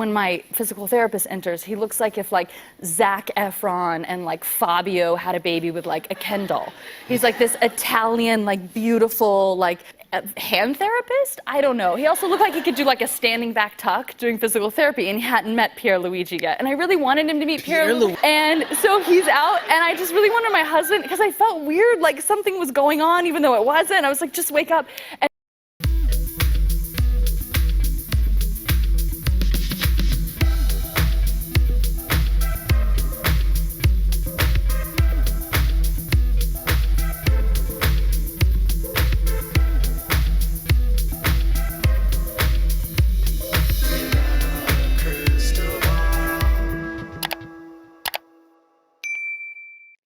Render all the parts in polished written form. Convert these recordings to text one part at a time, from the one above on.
When my physical therapist enters, he looks like if like Zac Efron and like Fabio had a baby with like a Ken doll. He's like this Italian, like beautiful, like hand therapist. I don't know. He also looked like he could do like a standing back tuck during physical therapy, and he hadn't met Pierluigi yet. And I really wanted him to meet Pierluigi. And so he's out, and I just really wanted my husband, because I felt weird, like something was going on, even though it wasn't. I was like, just wake up. And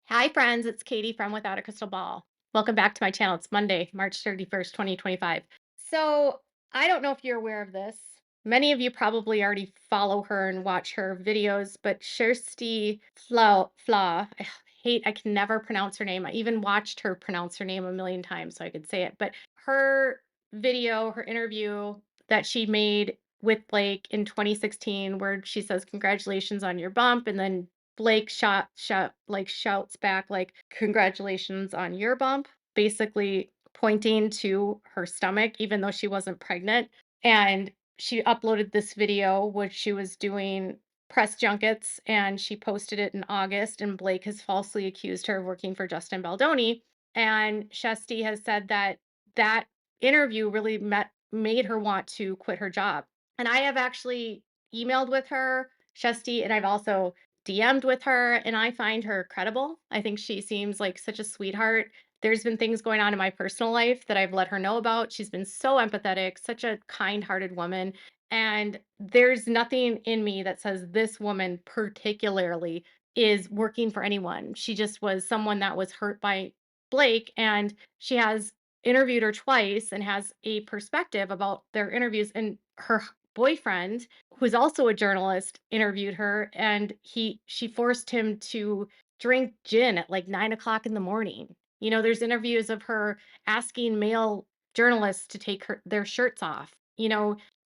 Hi friends, it's Katie from Without a Crystal Ball. Welcome back to my channel. It's Monday, March 31st, 2025. So I don't know if you're aware of this. Many of you probably already follow her and watch her videos, but Kirsty I can never pronounce her name. I even watched her pronounce her name a million times so I could say it. But her video, her interview that she made with Blake in 2016, where she says, "Congratulations on your bump," and then Blake shouts back like, "Congratulations on your bump," basically pointing to her stomach, even though she wasn't pregnant. And she uploaded this video, which she was doing press junkets, and she posted it in August. And Blake has falsely accused her of working for Justin Baldoni. And Shesty has said that that interview really made her want to quit her job. And I have actually emailed with her, Shesty, and I've also DM'd with her, and I find her credible. I think she seems like such a sweetheart. There's been things going on in my personal life that I've let her know about. She's been so empathetic, such a kind-hearted woman. And there's nothing in me that says this woman particularly is working for anyone. She just was someone that was hurt by Blake, and she has interviewed her twice and has a perspective about their interviews. And her boyfriend, who's also a journalist, interviewed her, and she forced him to drink gin at like 9 o'clock in the morning. There's interviews of her asking male journalists to take their shirts off.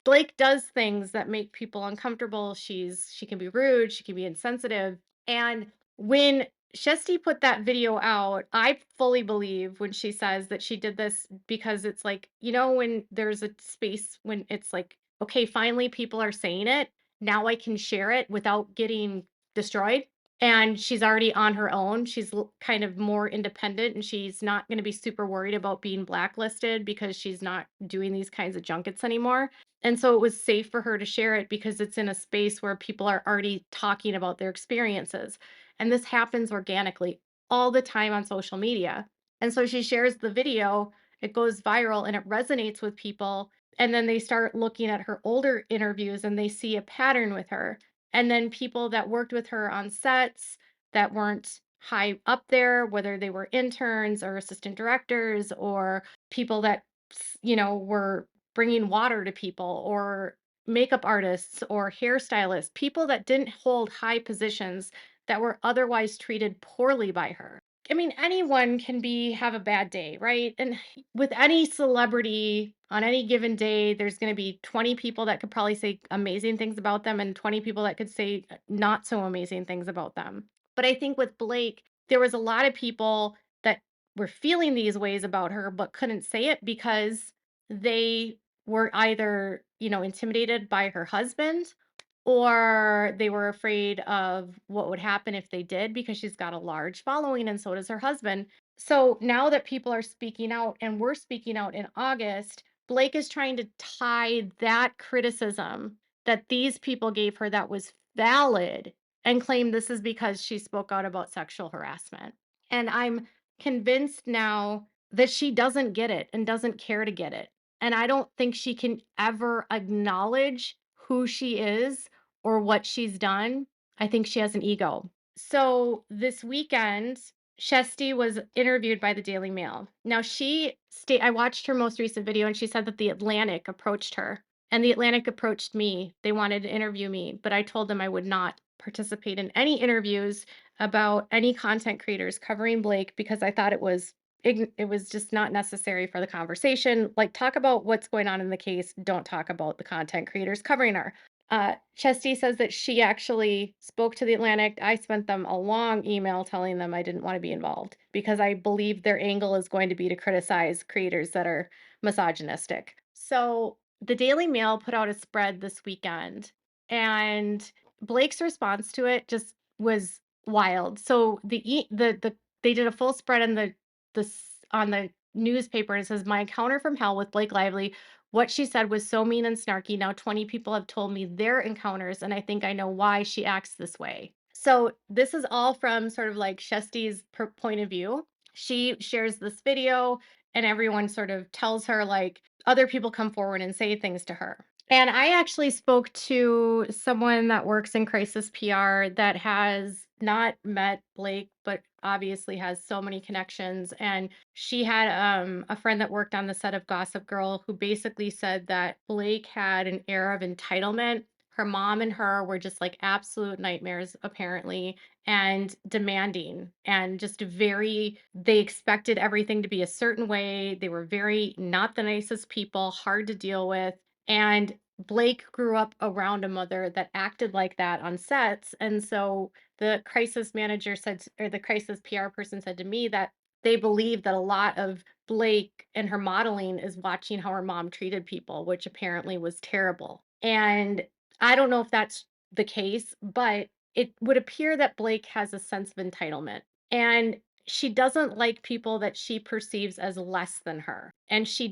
Blake does things that make people uncomfortable. She can be rude, she can be insensitive. And when Shesty put that video out, I fully believe when she says that she did this because it's like, when there's a space when it's like, okay, finally people are saying it. Now I can share it without getting destroyed. And she's already on her own. She's kind of more independent, and she's not going to be super worried about being blacklisted because she's not doing these kinds of junkets anymore. And so it was safe for her to share it because it's in a space where people are already talking about their experiences. And this happens organically all the time on social media. And so she shares the video, it goes viral, and it resonates with people. And then they start looking at her older interviews and they see a pattern with her. And then people that worked with her on sets that weren't high up there, whether they were interns or assistant directors or people that, were bringing water to people, or makeup artists or hairstylists, people that didn't hold high positions that were otherwise treated poorly by her. I mean, anyone can have a bad day, right? And with any celebrity on any given day, there's going to be 20 people that could probably say amazing things about them and 20 people that could say not so amazing things about them. But I think with Blake, there was a lot of people that were feeling these ways about her but couldn't say it because they were either, intimidated by her husband, or they were afraid of what would happen if they did, because she's got a large following and so does her husband. So now that people are speaking out, and we're speaking out in August, Blake is trying to tie that criticism that these people gave her that was valid and claim this is because she spoke out about sexual harassment. And I'm convinced now that she doesn't get it and doesn't care to get it. And I don't think she can ever acknowledge who she is or what she's done. I think she has an ego. So this weekend, Shesty was interviewed by the Daily Mail. Now I watched her most recent video, and she said that the Atlantic approached her, and the Atlantic approached me. They wanted to interview me, but I told them I would not participate in any interviews about any content creators covering Blake because I thought it was just not necessary for the conversation. Like, talk about what's going on in the case. Don't talk about the content creators covering her. Chesty says that she actually spoke to The Atlantic. I sent them a long email telling them I didn't want to be involved because I believe their angle is going to be to criticize creators that are misogynistic. So the Daily Mail put out a spread this weekend, and Blake's response to it just was wild. So they did a full spread on on the newspaper, and it says, "My encounter from hell with Blake Lively. What she said was so mean and snarky. Now 20 people have told me their encounters, and I think I know why she acts this way." So this is all from sort of like Shesty's point of view. She shares this video, and everyone sort of tells her, like, other people come forward and say things to her. And I actually spoke to someone that works in crisis PR that has not met Blake, but obviously has so many connections. And she had a friend that worked on the set of Gossip Girl who basically said that Blake had an air of entitlement. Her mom and her were just like absolute nightmares, apparently, and demanding, and just they expected everything to be a certain way. They were very not the nicest people, hard to deal with. And Blake grew up around a mother that acted like that on sets. And so the crisis manager said, or the crisis PR person said to me that they believe that a lot of Blake and her modeling is watching how her mom treated people, which apparently was terrible. And I don't know if that's the case, but it would appear that Blake has a sense of entitlement. And she doesn't like people that she perceives as less than her. And she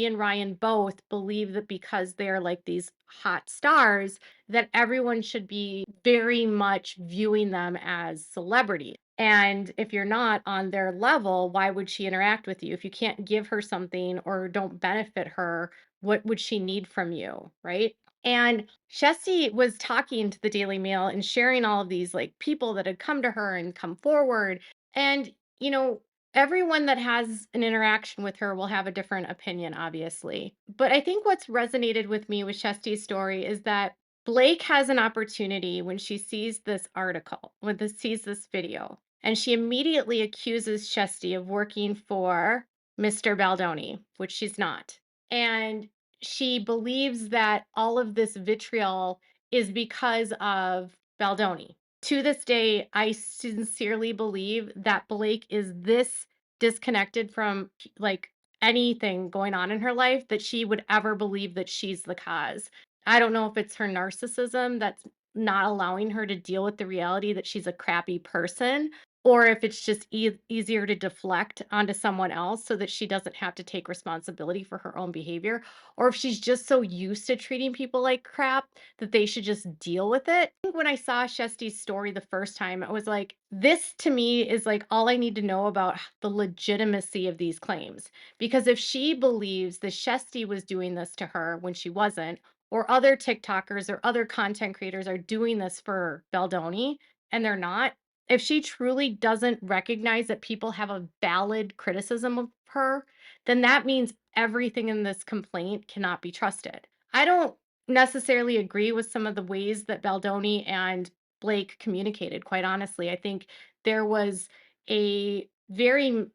and Ryan both believe that because they're like these hot stars, that everyone should be very much viewing them as celebrities. And if you're not on their level, why would she interact with you? If you can't give her something or don't benefit her, what would she need from you? Right. And Shesty was talking to the Daily Mail and sharing all of these like people that had come to her and come forward. And, you know, everyone that has an interaction with her will have a different opinion, obviously. But I think what's resonated with me with Shesty's story is that Blake has an opportunity when she sees this article, sees this video, and she immediately accuses Shesty of working for Mr. Baldoni, which she's not. And she believes that all of this vitriol is because of Baldoni. To this day, I sincerely believe that Blake is this disconnected from like anything going on in her life that she would ever believe that she's the cause. I don't know if it's her narcissism that's not allowing her to deal with the reality that she's a crappy person, or if it's just easier to deflect onto someone else so that she doesn't have to take responsibility for her own behavior, or if she's just so used to treating people like crap that they should just deal with it. I think when I saw Shesty's story the first time, I was like, this to me is like all I need to know about the legitimacy of these claims. Because if she believes that Shesty was doing this to her when she wasn't, or other TikTokers or other content creators are doing this for Baldoni and they're not, if she truly doesn't recognize that people have a valid criticism of her, then that means everything in this complaint cannot be trusted. I don't necessarily agree with some of the ways that Baldoni and Blake communicated, quite honestly. I think there was a very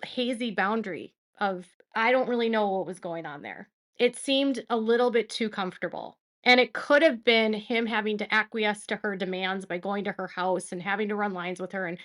hazy boundary of, I don't really know what was going on there. It seemed a little bit too comfortable. And it could have been him having to acquiesce to her demands by going to her house and having to run lines with her and,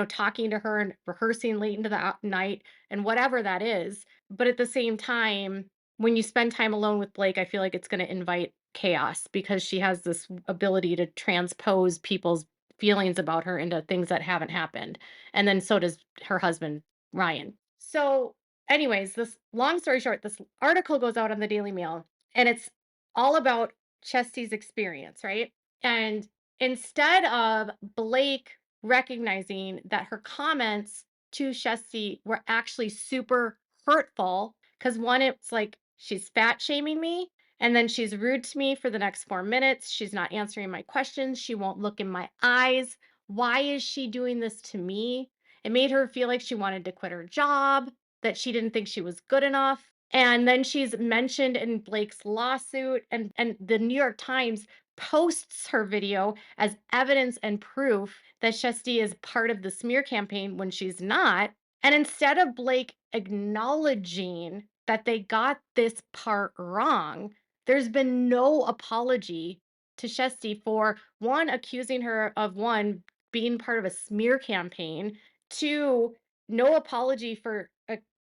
talking to her and rehearsing late into the night and whatever that is. But at the same time, when you spend time alone with Blake, I feel like it's going to invite chaos because she has this ability to transpose people's feelings about her into things that haven't happened. And then so does her husband, Ryan. So, anyways, this long story short, this article goes out on the Daily Mail and it's all about Chesty's experience, right? And instead of Blake recognizing that her comments to Chesty were actually super hurtful, because one, it's like she's fat shaming me, and then she's rude to me for the next 4 minutes. She's not answering my questions. She won't look in my eyes. Why is she doing this to me? It made her feel like she wanted to quit her job, that she didn't think she was good enough. And then she's mentioned in Blake's lawsuit, and the New York Times posts her video as evidence and proof that Shesty is part of the smear campaign when she's not. And instead of Blake acknowledging that they got this part wrong, There's been no apology to Shesti for one, accusing her of one, being part of a smear campaign, two, no apology for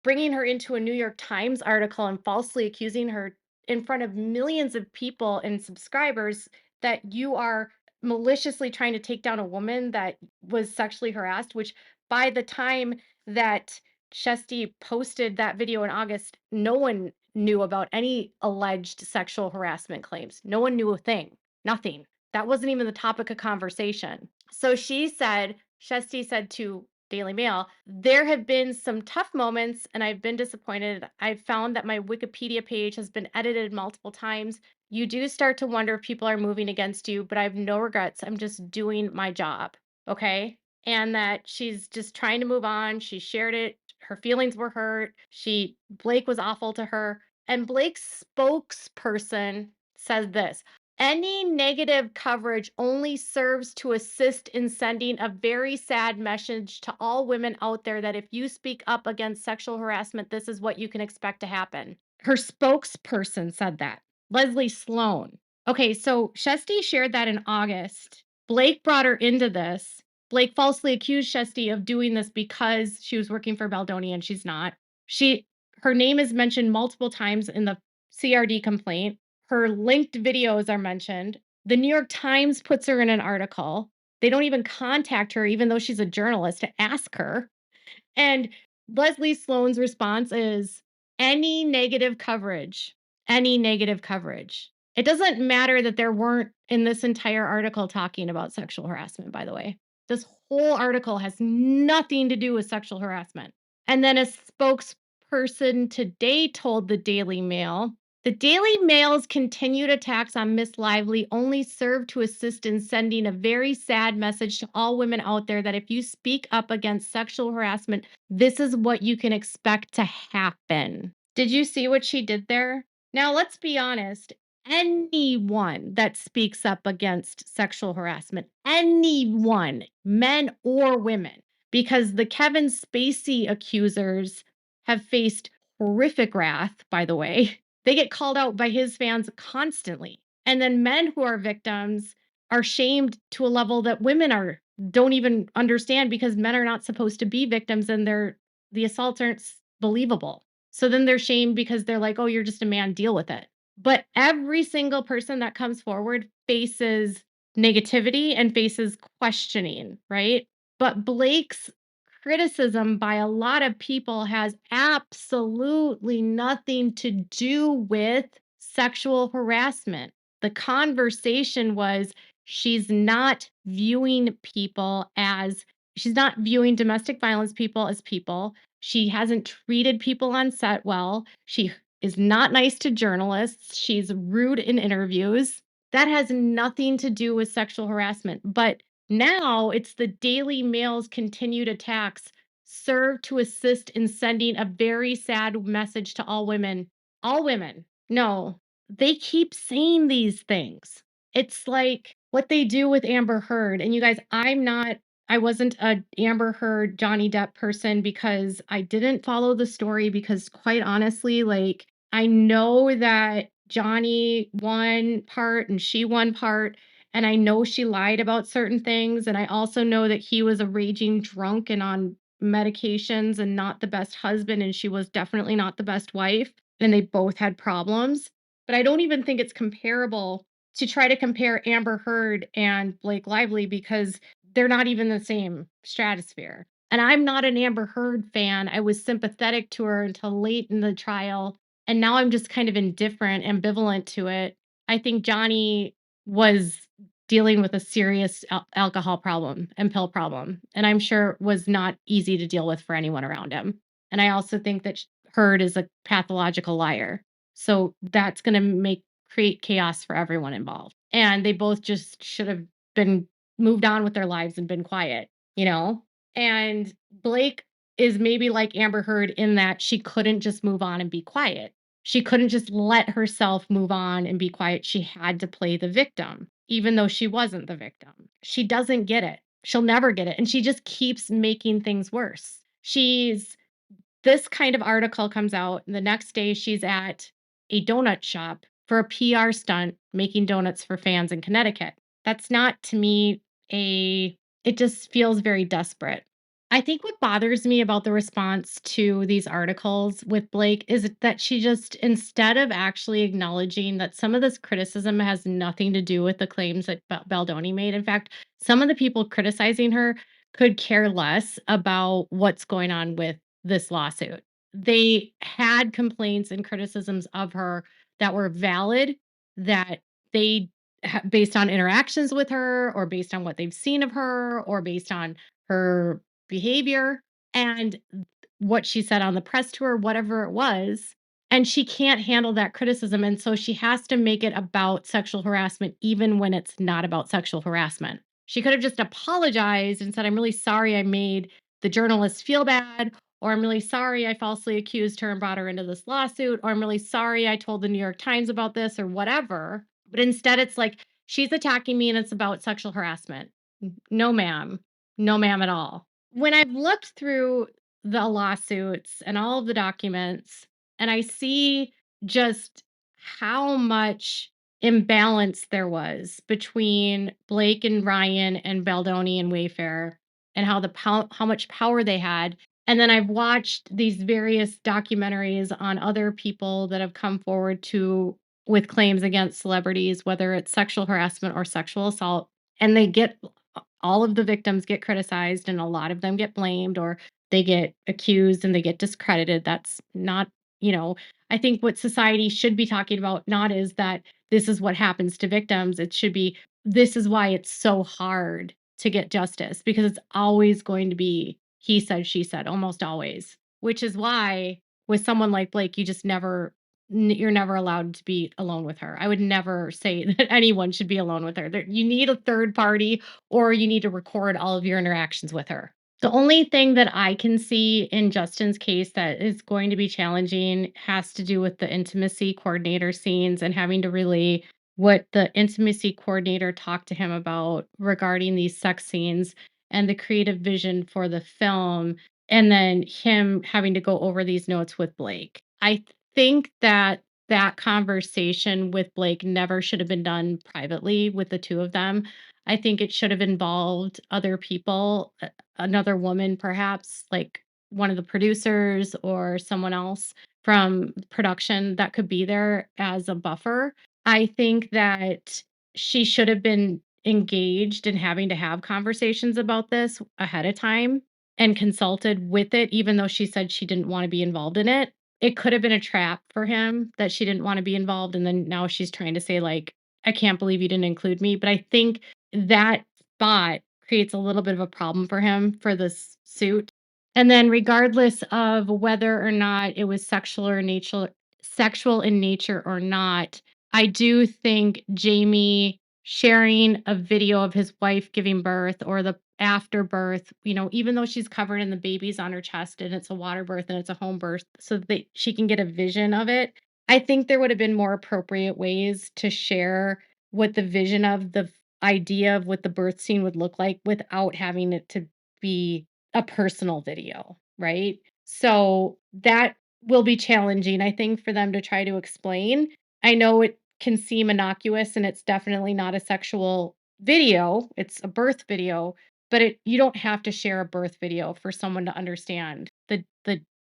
bringing her into a New York Times article and falsely accusing her in front of millions of people and subscribers that you are maliciously trying to take down a woman that was sexually harassed, which by the time that Shesti posted that video in August, no one knew about any alleged sexual harassment claims. No one knew a thing, nothing. That wasn't even the topic of conversation. So Shesti said to Daily Mail, there have been some tough moments and I've been disappointed. I've found that my Wikipedia page has been edited multiple times. You do start to wonder if people are moving against you, but I have no regrets. I'm just doing my job. Okay. And that she's just trying to move on. She shared it. Her feelings were hurt. Blake was awful to her. And Blake's spokesperson says this: any negative coverage only serves to assist in sending a very sad message to all women out there that if you speak up against sexual harassment, this is what you can expect to happen. Her spokesperson said that. Leslie Sloan. Okay, so Shesti shared that in August. Blake brought her into this. Blake falsely accused Shesti of doing this because she was working for Baldoni and she's not. Her name is mentioned multiple times in the CRD complaint. Her linked videos are mentioned. The New York Times puts her in an article. They don't even contact her, even though she's a journalist, to ask her. And Leslie Sloan's response is any negative coverage, any negative coverage. It doesn't matter that there weren't in this entire article talking about sexual harassment, by the way. This whole article has nothing to do with sexual harassment. And then a spokesperson today told the Daily Mail, the Daily Mail's continued attacks on Miss Lively only serve to assist in sending a very sad message to all women out there that if you speak up against sexual harassment, this is what you can expect to happen. Did you see what she did there? Now, let's be honest. Anyone that speaks up against sexual harassment, anyone, men or women, because the Kevin Spacey accusers have faced horrific wrath, by the way. They get called out by his fans constantly. And then men who are victims are shamed to a level that don't even understand because men are not supposed to be victims and the assaults aren't believable. So then they're shamed because they're like, "Oh, you're just a man, deal with it." But every single person that comes forward faces negativity and faces questioning, right? But Blake's criticism by a lot of people has absolutely nothing to do with sexual harassment. The conversation was she's not viewing domestic violence people as people. She hasn't treated people on set well. She is not nice to journalists. She's rude in interviews. That has nothing to do with sexual harassment. But now it's the Daily Mail's continued attacks serve to assist in sending a very sad message to all women. All women. No, they keep saying these things. It's like what they do with Amber Heard. And you guys, I wasn't a Amber Heard Johnny Depp person because I didn't follow the story because quite honestly, like I know that Johnny won part and she won part. And I know she lied about certain things. And I also know that he was a raging drunk and on medications and not the best husband. And she was definitely not the best wife. And they both had problems. But I don't even think it's comparable to try to compare Amber Heard and Blake Lively because they're not even the same stratosphere. And I'm not an Amber Heard fan. I was sympathetic to her until late in the trial. And now I'm just kind of indifferent, ambivalent to it. I think Johnny was dealing with a serious alcohol problem and pill problem. And I'm sure was not easy to deal with for anyone around him. And I also think that Heard is a pathological liar. So that's going to create chaos for everyone involved. And they both just should have been moved on with their lives and been quiet, you know? And Blake is maybe like Amber Heard in that she couldn't just move on and be quiet. She couldn't just let herself move on and be quiet. She had to play the victim, even though she wasn't the victim. She doesn't get it. She'll never get it. And she just keeps making things worse. This kind of article comes out, and the next day she's at a donut shop for a PR stunt making donuts for fans in Connecticut. That's not to me a it just feels very desperate. I think what bothers me about the response to these articles with Blake is that she just, instead of actually acknowledging that some of this criticism has nothing to do with the claims that Baldoni made. In fact, some of the people criticizing her could care less about what's going on with this lawsuit. They had complaints and criticisms of her that were valid, that they based on interactions with her or based on what they've seen of her or based on her behavior and what she said on the press tour, whatever it was. And she can't handle that criticism. And so she has to make it about sexual harassment, even when it's not about sexual harassment. She could have just apologized and said, I'm really sorry I made the journalist feel bad, or I'm really sorry I falsely accused her and brought her into this lawsuit, or I'm really sorry I told the New York Times about this, or whatever. But instead, it's like, she's attacking me and it's about sexual harassment. No, ma'am. No, ma'am, at all. When I've looked through the lawsuits and all of the documents, and I see just how much imbalance there was between Blake and Ryan and Baldoni and Wayfair, and how much power they had. And then I've watched these various documentaries on other people that have come forward to with claims against celebrities, whether it's sexual harassment or sexual assault, and they get all of the victims get criticized and a lot of them get blamed or they get accused and they get discredited. That's not, you know, I think what society should be talking about not is that this is what happens to victims. It should be, this is why it's so hard to get justice, because it's always going to be he said, she said, almost always, which is why with someone like Blake, you just never, you're never allowed to be alone with her. I would never say that anyone should be alone with her. You need a third party, or you need to record all of your interactions with her. The only thing that I can see in Justin's case that is going to be challenging has to do with the intimacy coordinator scenes and having to relay what the intimacy coordinator talked to him about regarding these sex scenes and the creative vision for the film, and then him having to go over these notes with Blake. I think that that conversation with Blake never should have been done privately with the two of them. I think it should have involved other people, another woman, perhaps, like one of the producers or someone else from production that could be there as a buffer. I think that she should have been engaged in having to have conversations about this ahead of time and consulted with it, even though she said she didn't want to be involved in it. It could have been a trap for him that she didn't want to be involved. And then now she's trying to say, like, I can't believe you didn't include me. But I think that spot creates a little bit of a problem for him for this suit. And then regardless of whether or not it was sexual in nature or not, I do think Jamie sharing a video of his wife giving birth or the afterbirth, even though she's covered in the baby's on her chest and it's a water birth and it's a home birth so that she can get a vision of it. I think there would have been more appropriate ways to share what the vision of the idea of what the birth scene would look like without having it to be a personal video, right? So that will be challenging, I think, for them to try to explain. I know it can seem innocuous and it's definitely not a sexual video, it's a birth video, but you don't have to share a birth video for someone to understand the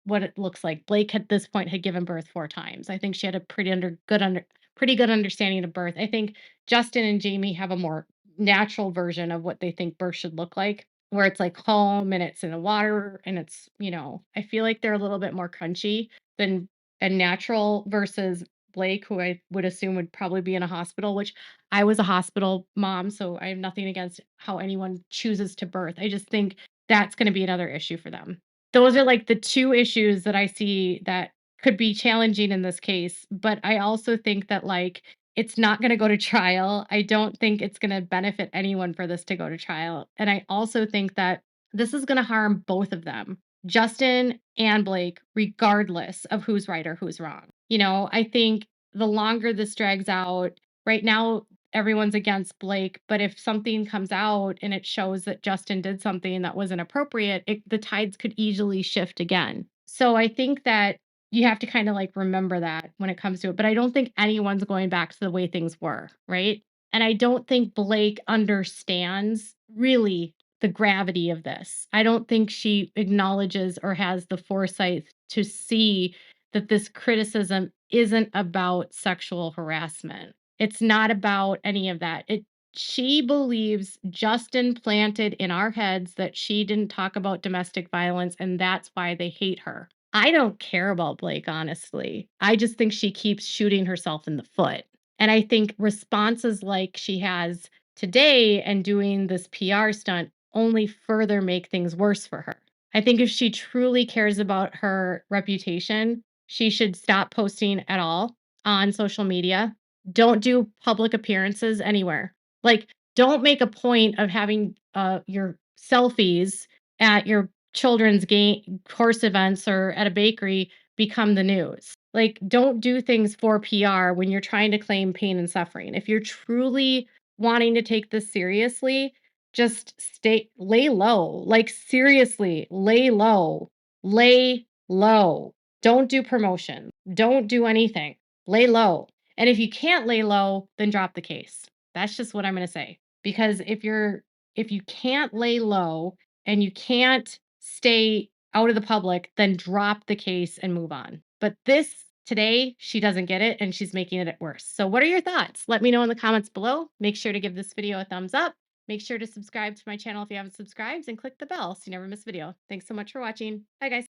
what it looks like. Blake at this point had given birth 4 times. I think she had a pretty good understanding of birth. I think Justin and Jamie have a more natural version of what they think birth should look like, where it's like home and it's in the water and it's, I feel like they're a little bit more crunchy than a natural versus Blake, who I would assume would probably be in a hospital, which I was a hospital mom, so I have nothing against how anyone chooses to birth. I just think that's going to be another issue for them. Those are like the 2 issues that I see that could be challenging in this case, but I also think that, like, it's not gonna go to trial. I don't think it's gonna benefit anyone for this to go to trial, and I also think that this is gonna harm both of them, Justin and Blake, regardless of who's right or who's wrong. I think the longer this drags out, right now everyone's against Blake, but if something comes out and it shows that Justin did something that was inappropriate, the tides could easily shift again. So I think that you have to kind of like remember that when it comes to it. But I don't think anyone's going back to the way things were, right? And I don't think Blake understands really the gravity of this. I don't think she acknowledges or has the foresight to see that this criticism isn't about sexual harassment. It's not about any of that. She believes just implanted in our heads that she didn't talk about domestic violence and that's why they hate her. I don't care about Blake, honestly. I just think she keeps shooting herself in the foot. And I think responses like she has today and doing this PR stunt only further make things worse for her. I think if she truly cares about her reputation, she should stop posting at all on social media. Don't do public appearances anywhere. Like, don't make a point of having your selfies at your children's game course events or at a bakery become the news. Like, don't do things for PR when you're trying to claim pain and suffering. If you're truly wanting to take this seriously, just lay low. Like, seriously, lay low. Lay low. Don't do promotion. Don't do anything. Lay low. And if you can't lay low, then drop the case. That's just what I'm going to say. Because if you can't lay low and you can't stay out of the public, then drop the case and move on. But this today, she doesn't get it and she's making it worse. So, what are your thoughts? Let me know in the comments below. Make sure to give this video a thumbs up. Make sure to subscribe to my channel if you haven't subscribed and click the bell so you never miss a video. Thanks so much for watching. Bye, guys.